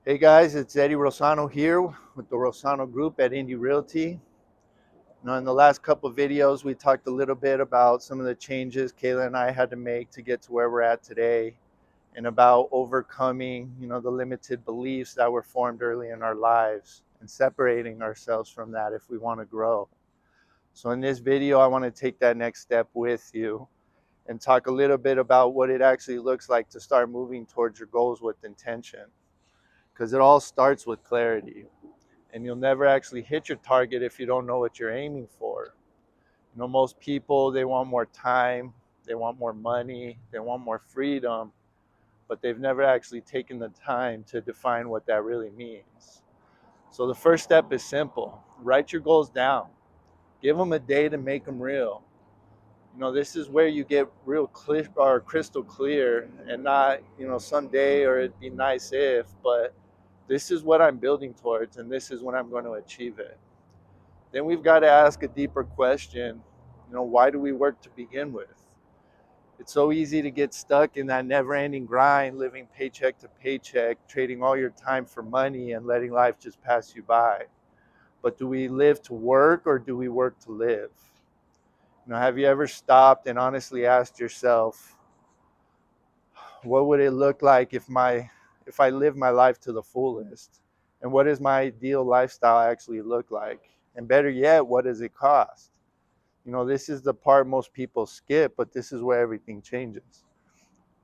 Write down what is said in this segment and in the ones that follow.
Hey guys, it's Eddie Rosano here with the Rosano Group at Indy Realty. In the last couple of videos, we talked a little bit about some of the changes Kayla and I had to make to get to where we're at today, and about overcoming, the limited beliefs that were formed early in our lives and separating ourselves from that if we want to grow. So in this video, I want to take that next step with you and talk a little bit about what it actually looks like to start moving towards your goals with intention, because it all starts with clarity. And you'll never actually hit your target if you don't know what you're aiming for. Most people, they want more time, they want more money, they want more freedom, but they've never actually taken the time to define what that really means. So the first step is simple. Write your goals down. Give them a day to make them real. This is where you get real clear or crystal clear, and not, someday or it'd be nice if, but this is what I'm building towards, and this is when I'm going to achieve it. Then we've got to ask a deeper question. Why do we work to begin with? It's so easy to get stuck in that never-ending grind, living paycheck to paycheck, trading all your time for money and letting life just pass you by. But do we live to work, or do we work to live? Have you ever stopped and honestly asked yourself, what would it look like if I live my life to the fullest? And what does my ideal lifestyle actually look like? And better yet, what does it cost? This is the part most people skip, but this is where everything changes.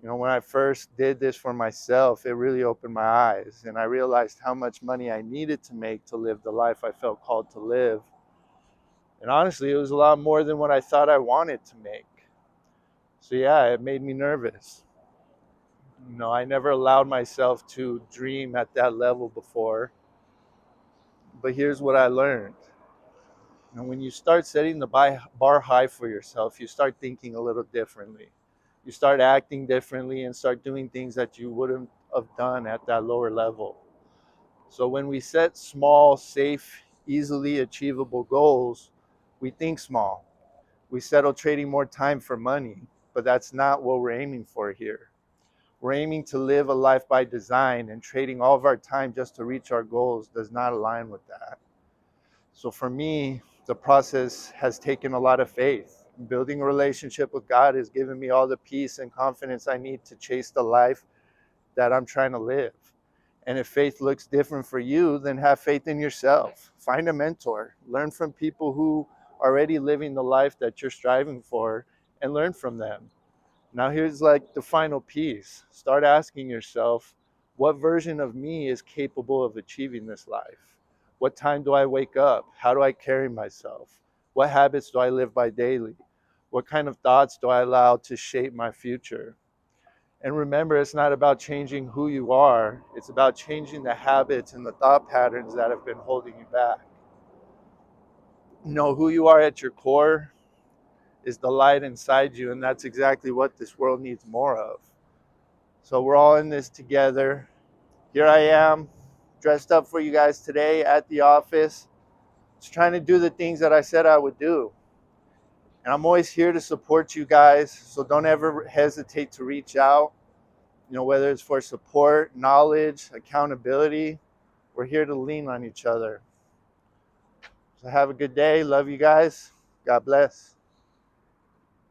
When I first did this for myself, it really opened my eyes, and I realized how much money I needed to make to live the life I felt called to live. And honestly, it was a lot more than what I thought I wanted to make. So yeah, it made me nervous. I never allowed myself to dream at that level before. But here's what I learned. When you start setting the bar high for yourself, you start thinking a little differently. You start acting differently and start doing things that you wouldn't have done at that lower level. So when we set small, safe, easily achievable goals, we think small. We settle trading more time for money, but that's not what we're aiming for here. We're aiming to live a life by design, and trading all of our time just to reach our goals does not align with that. So for me, the process has taken a lot of faith. Building a relationship with God has given me all the peace and confidence I need to chase the life that I'm trying to live. And if faith looks different for you, then have faith in yourself. Find a mentor. Learn from people who are already living the life that you're striving for, and learn from them. Now here's like the final piece. Start asking yourself, what version of me is capable of achieving this life? What time do I wake up? How do I carry myself? What habits do I live by daily? What kind of thoughts do I allow to shape my future? And remember, it's not about changing who you are. It's about changing the habits and the thought patterns that have been holding you back. Know who you are at your core is the light inside you, and that's exactly what this world needs more of. So we're all in this together. Here I am, dressed up for you guys today at the office, just trying to do the things that I said I would do. And I'm always here to support you guys, so don't ever hesitate to reach out. Whether it's for support, knowledge, accountability, we're here to lean on each other. So have a good day. Love you guys. God bless.